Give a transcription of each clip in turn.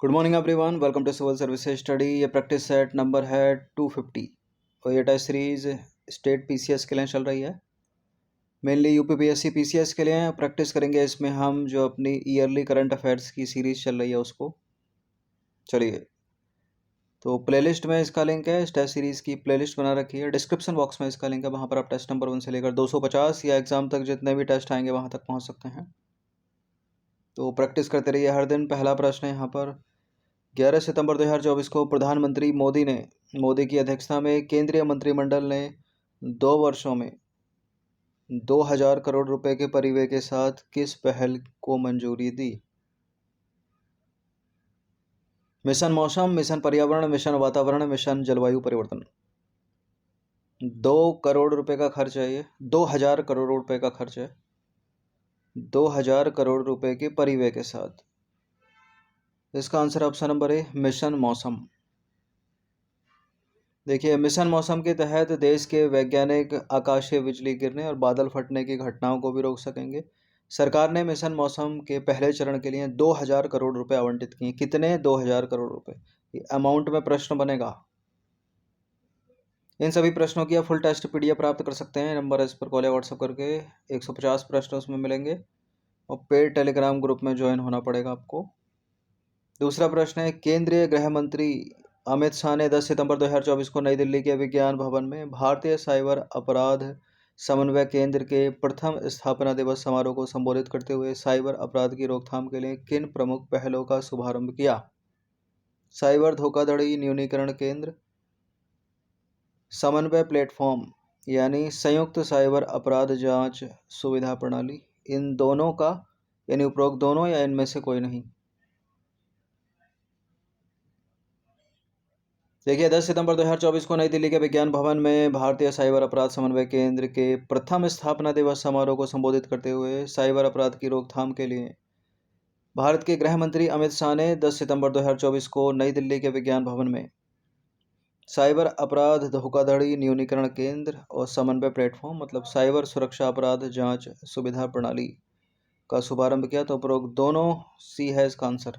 Good morning everyone, welcome to civil services study. ये practice set number है 250 और ये टेस्ट सीरीज स्टेट पीसीएस के लिए चल रही है। मेनली यूपीपीएससी पीसीएस के लिए प्रैक्टिस करेंगे। इसमें हम जो अपनी ईयरली करंट अफेयर्स की सीरीज चल रही है उसको चलिए। तो प्लेलिस्ट में इसका लिंक है, इस टेस्ट सीरीज़ की प्लेलिस्ट बना रखी है। डिस्क्रिप्शन बॉक्स में इसका लिंक है, वहाँ पर आप टेस्ट नंबर 1 से लेकर 250 या एग्ज़ाम तक जितने भी टेस्ट आएंगे वहाँ तक पहुँच सकते हैं। तो प्रैक्टिस करते रहिए हर दिन। पहला प्रश्न है यहाँ पर, 11 सितंबर 2024 को प्रधानमंत्री मोदी की अध्यक्षता में केंद्रीय मंत्रिमंडल ने 2 वर्षों में 2000 करोड़ रुपए के परिव्यय के साथ किस पहल को मंजूरी दी? मिशन मौसम, मिशन पर्यावरण, मिशन वातावरण, मिशन जलवायु परिवर्तन। 2 करोड़ रुपए का खर्च है, ये 2000 करोड़ रुपए का खर्च है, 2000 करोड़ रुपए के परिव्यय के साथ। इसका answer option number A, mission मौसम। देखिए, मिशन मौसम के तहत देश के वैज्ञानिक आकाशीय बिजली गिरने और बादल फटने की घटनाओं को भी रोक सकेंगे। सरकार ने मिशन मौसम के पहले चरण के लिए 2000 करोड़ रुपए आवंटित किए। कितने? 2000 करोड़ रुपए। ये अमाउंट में प्रश्न बनेगा। इन सभी प्रश्नों की आप फुल टेस्ट पीडीएफ प्राप्त कर सकते हैं। नंबर इस पर कॉल या व्हाट्सएप करके 150 प्रश्न उसमें मिलेंगे और पेड टेलीग्राम ग्रुप में ज्वाइन होना पड़ेगा आपको। दूसरा प्रश्न है, केंद्रीय गृह मंत्री अमित शाह ने 10 सितंबर 2024 को नई दिल्ली के विज्ञान भवन में भारतीय साइबर अपराध समन्वय केंद्र के प्रथम स्थापना दिवस समारोह को संबोधित करते हुए साइबर अपराध की रोकथाम के लिए किन प्रमुख पहलों का शुभारंभ किया? साइबर धोखाधड़ी न्यूनीकरण केंद्र, समन्वय प्लेटफॉर्म यानी संयुक्त साइबर अपराध जांच सुविधा प्रणाली, इन दोनों का यानी उपरोक्त दोनों या इनमें से कोई नहीं? देखिए, 10 सितंबर 2024 को नई दिल्ली के विज्ञान भवन में भारतीय साइबर अपराध समन्वय केंद्र के प्रथम स्थापना दिवस समारोह को संबोधित करते हुए साइबर अपराध की रोकथाम के लिए भारत के गृह मंत्री अमित शाह ने 10 सितंबर 2024 को नई दिल्ली के विज्ञान भवन में साइबर अपराध धोखाधड़ी न्यूनीकरण केंद्र और समन्वय प्लेटफॉर्म मतलब साइबर सुरक्षा अपराध जांच सुविधा प्रणाली का शुभारंभ किया। तो उपरोक्त दोनों सी है इसका आंसर।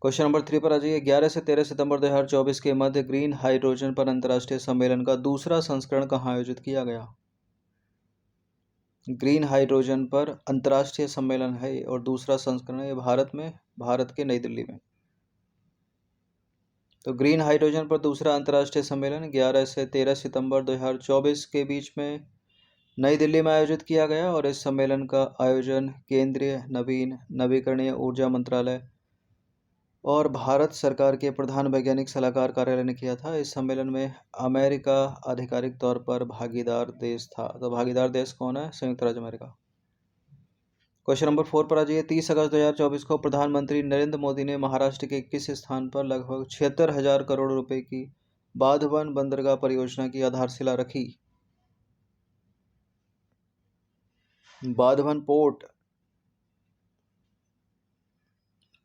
क्वेश्चन नंबर 3 पर आ जाइए। 11 से 13 सितंबर 2024 के मध्य ग्रीन हाइड्रोजन पर अंतर्राष्ट्रीय सम्मेलन का दूसरा संस्करण कहाँ आयोजित किया गया? ग्रीन हाइड्रोजन पर अंतर्राष्ट्रीय सम्मेलन है और दूसरा संस्करण है भारत में, भारत के नई दिल्ली में। तो ग्रीन हाइड्रोजन पर दूसरा अंतर्राष्ट्रीय सम्मेलन 11 से 13 सितंबर 2024 के बीच में नई दिल्ली में आयोजित किया गया और इस सम्मेलन का आयोजन केंद्रीय नवीकरणीय ऊर्जा मंत्रालय और भारत सरकार के प्रधान वैज्ञानिक सलाहकार कार्यालय ने किया था। इस सम्मेलन में अमेरिका आधिकारिक तौर पर भागीदार देश था। तो भागीदार देश कौन है? संयुक्त राज्य अमेरिका। क्वेश्चन नंबर 4 पर आ जाइए। 30 अगस्त 2024 को प्रधानमंत्री नरेंद्र मोदी ने महाराष्ट्र के किस स्थान पर लगभग 76,000 करोड़ रुपए की बाधवन बंदरगाह परियोजना की आधारशिला रखी? बाधवन पोर्ट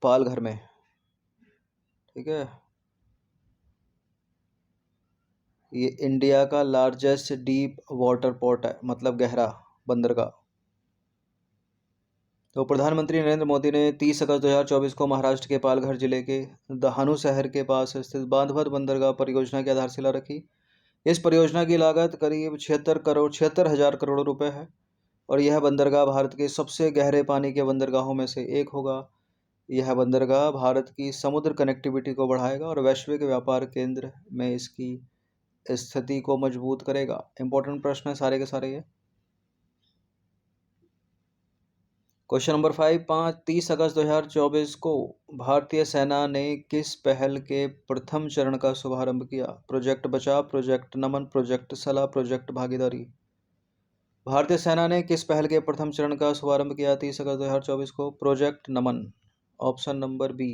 पालघर में, ठीक है। ये इंडिया का लार्जेस्ट डीप वाटर पोर्ट है, मतलब गहरा बंदरगाह। तो प्रधानमंत्री नरेंद्र मोदी ने 30 अगस्त 2024 को महाराष्ट्र के पालघर जिले के दहानू शहर के पास स्थित बांधवत बंदरगाह परियोजना की आधारशिला रखी। इस परियोजना की लागत करीब 76,000 करोड़ रुपए है और यह बंदरगाह भारत के सबसे गहरे पानी के बंदरगाहों में से एक होगा। यह बंदरगाह भारत की समुद्र कनेक्टिविटी को बढ़ाएगा और वैश्विक व्यापार केंद्र में इसकी स्थिति को मजबूत करेगा। इंपॉर्टेंट प्रश्न है सारे के सारे ये। क्वेश्चन नंबर 5, 30 अगस्त 2024 को भारतीय सेना ने किस पहल के प्रथम चरण का शुभारंभ किया? प्रोजेक्ट बचाव, प्रोजेक्ट नमन, प्रोजेक्ट सलाह, प्रोजेक्ट भागीदारी। भारतीय सेना ने किस पहल के प्रथम चरण का शुभारंभ किया 30 अगस्त 2024 को? प्रोजेक्ट नमन, ऑप्शन नंबर बी।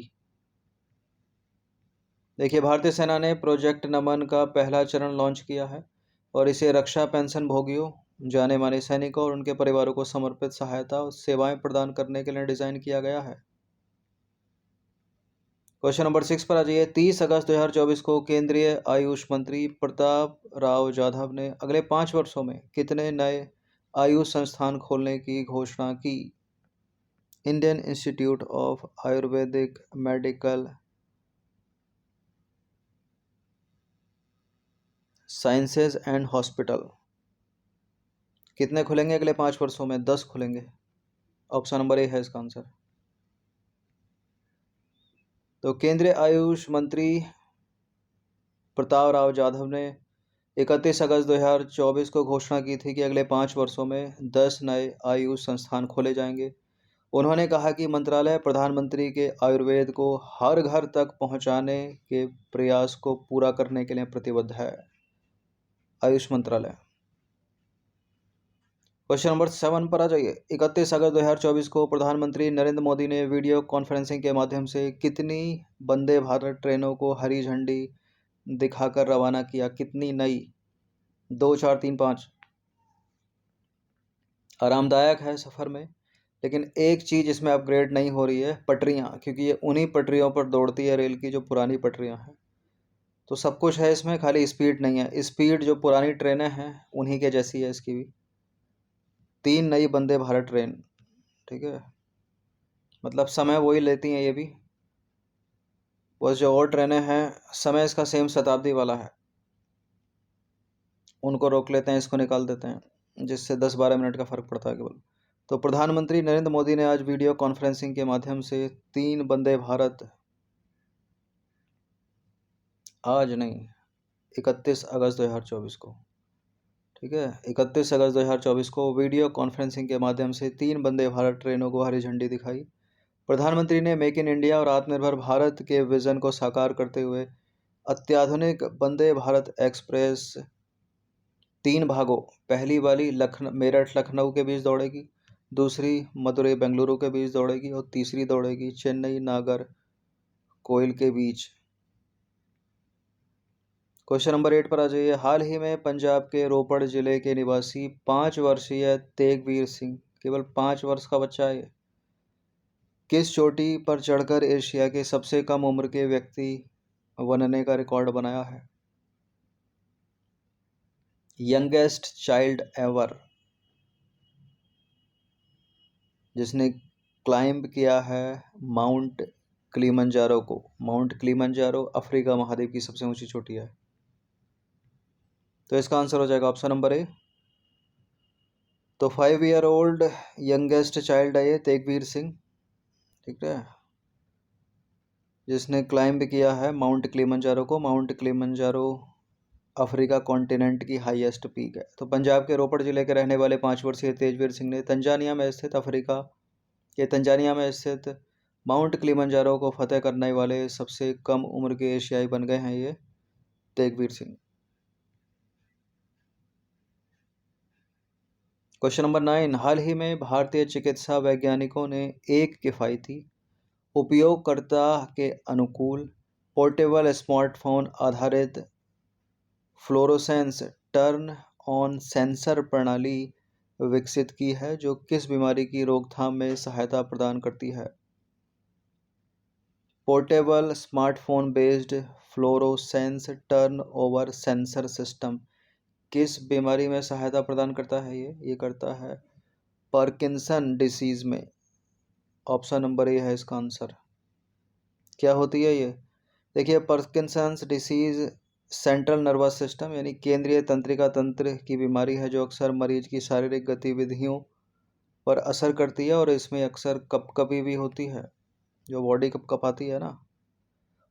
देखिए, भारतीय सेना ने प्रोजेक्ट नमन का पहला चरण लॉन्च किया है और इसे रक्षा पेंशन भोगियों, जाने माने सैनिकों और उनके परिवारों को समर्पित सहायता और सेवाएं प्रदान करने के लिए डिजाइन किया गया है। क्वेश्चन नंबर 6 पर आ जाइए। 30 अगस्त 2024 को केंद्रीय आयुष मंत्री प्रताप राव जाधव ने अगले 5 वर्षों में कितने नए आयुष संस्थान खोलने की घोषणा की? Indian institute of Ayurvedic medical sciences and hospital कितने खुलेंगे अगले 5 वर्षों में? 10 खुलेंगे। ऑप्शन नंबर ए है इसका आंसर। तो केंद्रीय आयुष मंत्री प्रताप राव जाधव ने 31 अगस्त 2024 को घोषणा की थी कि अगले 5 वर्षों में 10 नए आयुष संस्थान खोले जाएंगे। उन्होंने कहा कि मंत्रालय प्रधानमंत्री के आयुर्वेद को हर घर तक पहुंचाने के प्रयास को पूरा करने के लिए प्रतिबद्ध है। आयुष मंत्रालय। क्वेश्चन नंबर 7 पर आ जाइए। 31 अगस्त 2024 को प्रधानमंत्री नरेंद्र मोदी ने वीडियो कॉन्फ्रेंसिंग के माध्यम से कितनी वंदे भारत ट्रेनों को हरी झंडी दिखाकर रवाना किया? कितनी नई? 2, 4, 3, 5। आरामदायक है सफ़र में, लेकिन एक चीज़ इसमें अपग्रेड नहीं हो रही है, पटरियाँ, क्योंकि ये उन्हीं पटरियों पर दौड़ती है रेल की जो पुरानी पटरियाँ हैं। तो सब कुछ है इसमें, खाली स्पीड नहीं है। स्पीड जो पुरानी ट्रेनें हैं उन्हीं के जैसी है इसकी भी। 3 नई वंदे भारत ट्रेन, ठीक है, मतलब समय वही लेती हैं ये भी, बस जो और ट्रेनें हैं समय इसका सेम शताब्दी वाला है, उनको रोक लेते हैं, इसको निकाल देते हैं, जिससे 10-12 मिनट का फ़र्क पड़ता है केवल। तो प्रधानमंत्री नरेंद्र मोदी ने आज वीडियो कॉन्फ्रेंसिंग के माध्यम से 3 वंदे भारत, आज नहीं 31 अगस्त 2024 को, ठीक है, 31 अगस्त 2024 को वीडियो कॉन्फ्रेंसिंग के माध्यम से 3 वंदे भारत ट्रेनों को हरी झंडी दिखाई। प्रधानमंत्री ने मेक इन इंडिया और आत्मनिर्भर भारत के विजन को साकार करते हुए अत्याधुनिक वंदे भारत एक्सप्रेस 3 भागों, पहली वाली मेरठ लखनऊ के बीच दौड़ेगी, दूसरी मदुरई बेंगलुरु के बीच दौड़ेगी और तीसरी दौड़ेगी चेन्नई नागर कोइल के बीच। क्वेश्चन नंबर 8 पर आ जाइए। हाल ही में पंजाब के रोपड़ जिले के निवासी 5 वर्षीय तेगवीर सिंह, केवल 5 वर्ष का बच्चा है, किस चोटी पर चढ़कर एशिया के सबसे कम उम्र के व्यक्ति बनने का रिकॉर्ड बनाया है? यंगेस्ट चाइल्ड एवर, जिसने क्लाइंब किया है माउंट किलिमंजारो को। माउंट किलिमंजारो अफ्रीका महाद्वीप की सबसे ऊंची चोटी है। तो इसका आंसर हो जाएगा ऑप्शन नंबर ए। तो 5 ईयर ओल्ड यंगेस्ट चाइल्ड है ये तेगवीर सिंह, ठीक है, जिसने क्लाइंब किया है माउंट किलिमंजारो को। माउंट किलिमंजारो अफ्रीका कॉन्टिनेंट की हाईएस्ट पीक है। तो पंजाब के रोपड़ जिले के रहने वाले 5 वर्षीय तेजवीर सिंह ने तंजानिया में स्थित अफ्रीका के तंजानिया में स्थित माउंट किलिमंजारो को फतेह करने वाले सबसे कम उम्र के एशियाई बन गए हैं ये तेगवीर सिंह। Question number 9। हाल ही में भारतीय चिकित्सा वैज्ञानिकों ने एक किफ़ायती, उपयोगकर्ता के अनुकूल, पोर्टेबल स्मार्टफोन आधारित फ्लोरोसेंस टर्न ऑन सेंसर प्रणाली विकसित की है जो किस बीमारी की रोकथाम में सहायता प्रदान करती है? Portable smartphone based fluorescence turn over sensor system किस बीमारी में सहायता प्रदान करता है? ये करता है पार्किंसन डिसीज में। ऑप्शन नंबर ए है इसका आंसर। क्या होती है ये? देखिए, Parkinson's disease central nervous system यानी केंद्रीय तंत्रिका तंत्र की बीमारी है जो अक्सर मरीज की शारीरिक गतिविधियों पर असर करती है और इसमें अक्सर कपकपी भी होती है, जो बॉडी कपकपाती है ना।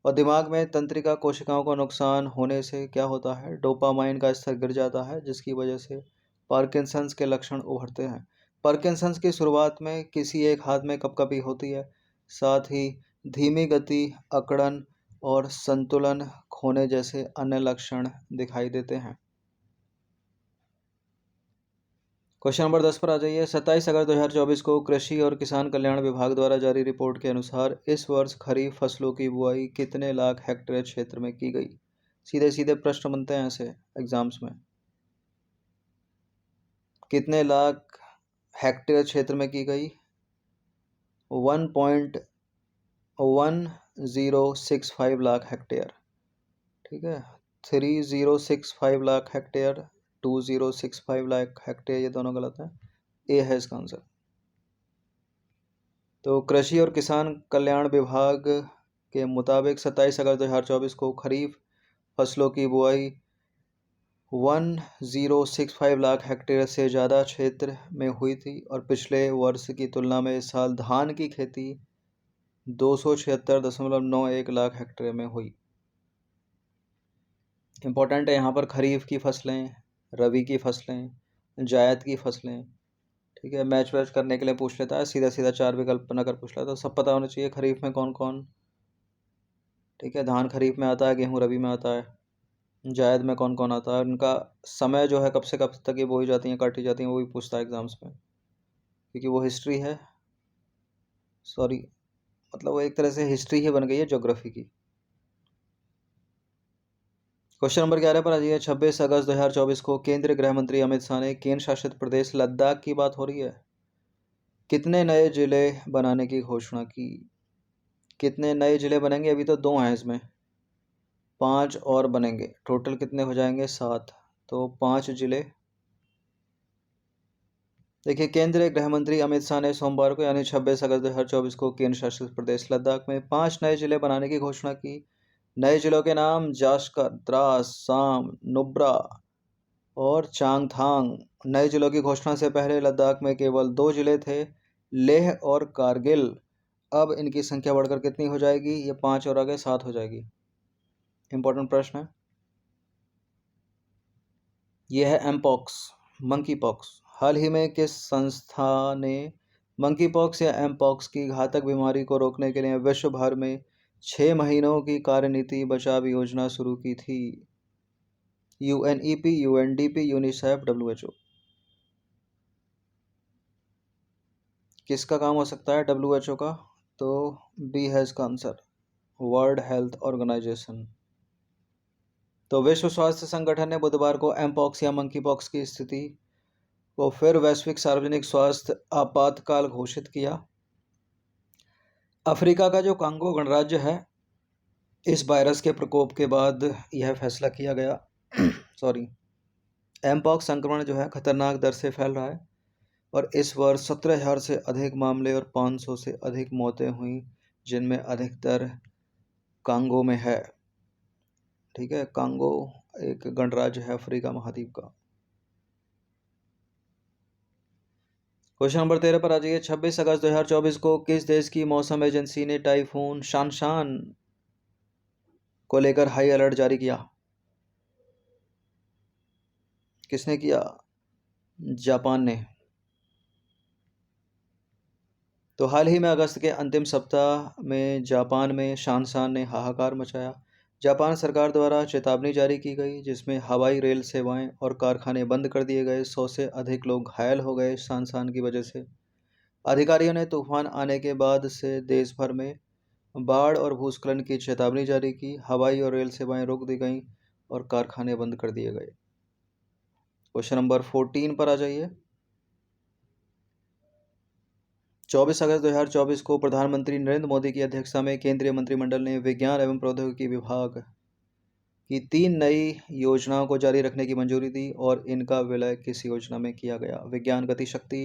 और दिमाग में तंत्रिका कोशिकाओं का नुकसान होने से क्या होता है, डोपामाइन का स्तर गिर जाता है जिसकी वजह से पार्किंसंस के लक्षण उभरते हैं। पार्किंसंस की शुरुआत में किसी एक हाथ में कपकपी होती है, साथ ही धीमी गति, अकड़न और संतुलन खोने जैसे अन्य लक्षण दिखाई देते हैं। क्वेश्चन नंबर 10 पर आ जाइए। 27 अगस्त 2024 को कृषि और किसान कल्याण विभाग द्वारा जारी रिपोर्ट के अनुसार इस वर्ष खरीफ फसलों की बुआई कितने लाख हेक्टेयर क्षेत्र में की गई? सीधे सीधे प्रश्न बनते हैं ऐसे एग्जाम्स में। कितने लाख हेक्टेयर क्षेत्र में की गई? 1.1065 लाख हेक्टेयर, ठीक है। 3065 लाख हेक्टेयर, 2065 लाख हेक्टेयर, ये दोनों गलत है। ए है इसका आंसर। तो कृषि और किसान कल्याण विभाग के मुताबिक 27 अगस्त 2024 को खरीफ फसलों की बुआई 1065 लाख हेक्टेयर से ज़्यादा क्षेत्र में हुई थी और पिछले वर्ष की तुलना में इस साल धान की खेती 276.91 लाख हेक्टेयर में हुई। इम्पोर्टेंट है यहाँ पर खरीफ की फसलें, रबी की फसलें, जायद की फसलें। ठीक है, मैच वैच करने के लिए पूछ लेता है, सीधा सीधा 4 विकल्प बनाकर पूछ लेता है, तो सब पता होना चाहिए खरीफ में कौन कौन। ठीक है, धान खरीफ में आता है, गेहूँ रबी में आता है, जायद में कौन कौन आता है, उनका समय जो है कब से कब तक ये बोई जाती हैं, काटी जाती हैं, वो भी पूछता है एग्जाम्स में, क्योंकि वो हिस्ट्री है। सॉरी, मतलब वो एक तरह से हिस्ट्री ही बन गई है ज्योग्राफी की। क्वेश्चन नंबर 11 पर आ जाइए। 26 अगस्त 2024 को केंद्रीय गृह मंत्री अमित शाह ने केंद्र शासित प्रदेश लद्दाख की बात हो रही है, कितने नए जिले बनाने की घोषणा की। कितने नए जिले बनेंगे, अभी तो 2 हैं इसमें, 5 और बनेंगे, टोटल कितने हो जाएंगे 7, तो 5 जिले। देखिए, केंद्रीय गृह मंत्री अमित शाह ने सोमवार को यानी 26 अगस्त 2024 को केंद्र शासित प्रदेश लद्दाख में 5 नए जिले बनाने की घोषणा की। नए जिलों के नाम जास्कर, द्रास, साम, नुब्रा और चांगथांग। नए जिलों की घोषणा से पहले लद्दाख में केवल 2 जिले थे, लेह और कारगिल। अब इनकी संख्या बढ़कर कितनी हो जाएगी, ये 5 और आगे 7 हो जाएगी। इंपॉर्टेंट प्रश्न है यह है एमपॉक्स, मंकी पॉक्स। हाल ही में किस संस्था ने मंकी पॉक्स या एमपॉक्स की घातक बीमारी को रोकने के लिए विश्व भर में 6 महीनों की कार्यनीति बचाव योजना शुरू की थी। UNEP, UNDP, UNICEF, WHO. किसका काम हो सकता है डब्ल्यूएचओ का, तो बी है इसका आंसर, वर्ल्ड हेल्थ ऑर्गेनाइजेशन। तो विश्व स्वास्थ्य संगठन ने बुधवार को एमपॉक्स या मंकी पॉक्स की स्थिति को फिर वैश्विक सार्वजनिक स्वास्थ्य आपातकाल घोषित किया। अफ्रीका का जो कांगो गणराज्य है, इस वायरस के प्रकोप के बाद यह फैसला किया गया सॉरी, एमपॉक्स संक्रमण जो है खतरनाक दर से फैल रहा है और इस वर्ष 17,000 से अधिक मामले और 500 से अधिक मौतें हुई, जिनमें अधिकतर कांगो में है। ठीक है, कांगो एक गणराज्य है अफ्रीका महाद्वीप का। क्वेश्चन नंबर 13 पर आ जाइए। 26 अगस्त 2024 को किस देश की मौसम एजेंसी ने टाइफून शानशान को लेकर हाई अलर्ट जारी किया। किसने किया, जापान ने। तो हाल ही में अगस्त के अंतिम सप्ताह में जापान में शानशान ने हाहाकार मचाया। जापान सरकार द्वारा चेतावनी जारी की गई, जिसमें हवाई, रेल सेवाएं और कारखाने बंद कर दिए गए। 100 से अधिक लोग घायल हो गए शानशान की वजह से। अधिकारियों ने तूफान आने के बाद से देश भर में बाढ़ और भूस्खलन की चेतावनी जारी की। हवाई और रेल सेवाएं रोक दी गईं और कारखाने बंद कर दिए गए। क्वेश्चन नंबर 14 पर आ जाइए। 24 अगस्त 2024 को प्रधानमंत्री नरेंद्र मोदी की अध्यक्षता में केंद्रीय मंत्रिमंडल ने विज्ञान एवं प्रौद्योगिकी विभाग की 3 नई योजनाओं को जारी रखने की मंजूरी दी और इनका विलय किस योजना में किया गया। विज्ञान गति शक्ति,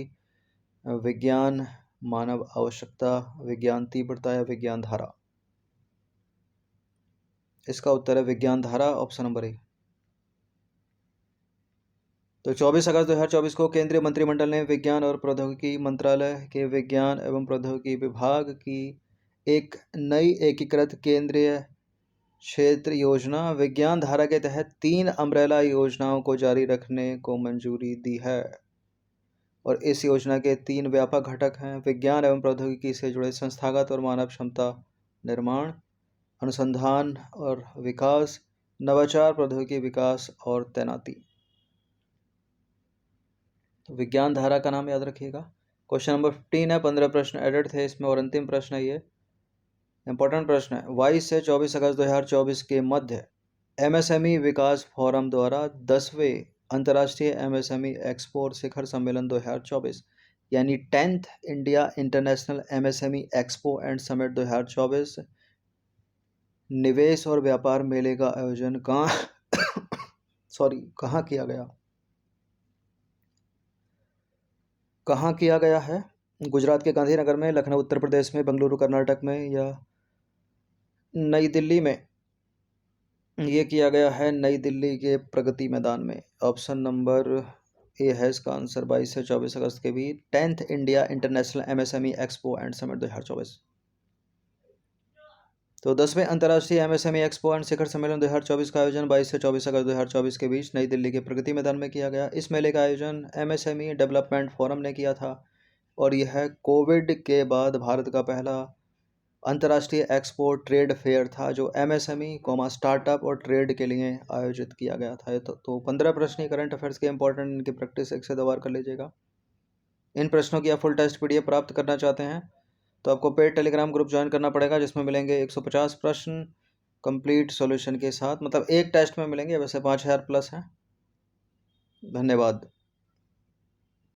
विज्ञान मानव आवश्यकता, विज्ञान तीव्रता या विज्ञान धारा। इसका उत्तर है विज्ञान धारा, ऑप्शन नंबर ए। तो 24 अगस्त 2024 को केंद्रीय मंत्रिमंडल ने विज्ञान और प्रौद्योगिकी मंत्रालय के विज्ञान एवं प्रौद्योगिकी विभाग की एक नई एकीकृत केंद्रीय क्षेत्र योजना विज्ञान धारा के तहत 3 अम्ब्रेला योजनाओं को जारी रखने को मंजूरी दी है। और इस योजना के 3 व्यापक घटक हैं, विज्ञान एवं प्रौद्योगिकी से जुड़े संस्थागत और मानव क्षमता निर्माण, अनुसंधान और विकास, नवाचार, प्रौद्योगिकी विकास और तैनाती। तो विज्ञान धारा का नाम याद रखिएगा। क्वेश्चन नंबर 15 है, 15 प्रश्न एडेड थे इसमें और अंतिम प्रश्न है ये, इंपॉर्टेंट प्रश्न है। 22 से 24 अगस्त 2024 के मध्य एमएसएमई विकास फोरम द्वारा 10वें अंतर्राष्ट्रीय एमएसएमई एक्सपो और शिखर सम्मेलन 2024 यानी 10th India international MSME expo and summit 2024 निवेश और व्यापार मेले का आयोजन कहाँ किया गया है। गुजरात के गांधीनगर में, लखनऊ उत्तर प्रदेश में, बेंगलुरु कर्नाटक में या नई दिल्ली में? ये किया गया है नई दिल्ली के प्रगति मैदान में। ऑप्शन नंबर ए है इसका आंसर। 22 से 24 अगस्त के बीच 10th India international MSME expo and summit 2024। तो 10वें अंतर्राष्ट्रीय एमएसएमई एक्सपो एंड शिखर सम्मेलन 2024 का आयोजन 22 से 24 अगस्त 2024 के बीच नई दिल्ली के प्रगति मैदान में किया गया। इस मेले का आयोजन एमएसएमई डेवलपमेंट फोरम ने किया था और यह कोविड के बाद भारत का पहला अंतर्राष्ट्रीय एक्सपो ट्रेड फेयर था जो एमएसएमई स्टार्टअप और ट्रेड के लिए आयोजित किया गया था। तो 15 प्रश्न करंट अफेयर्स के इंपॉर्टेंट, इनकी प्रैक्टिस एक से दो बार कर लीजिएगा। इन प्रश्नों की आप फुल टेस्ट पीडीएफ प्राप्त करना चाहते हैं तो आपको पेड टेलीग्राम ग्रुप ज्वाइन करना पड़ेगा, जिसमें मिलेंगे 150 प्रश्न कंप्लीट सॉल्यूशन के साथ। मतलब एक टेस्ट में मिलेंगे, वैसे 5000 प्लस हैं। धन्यवाद।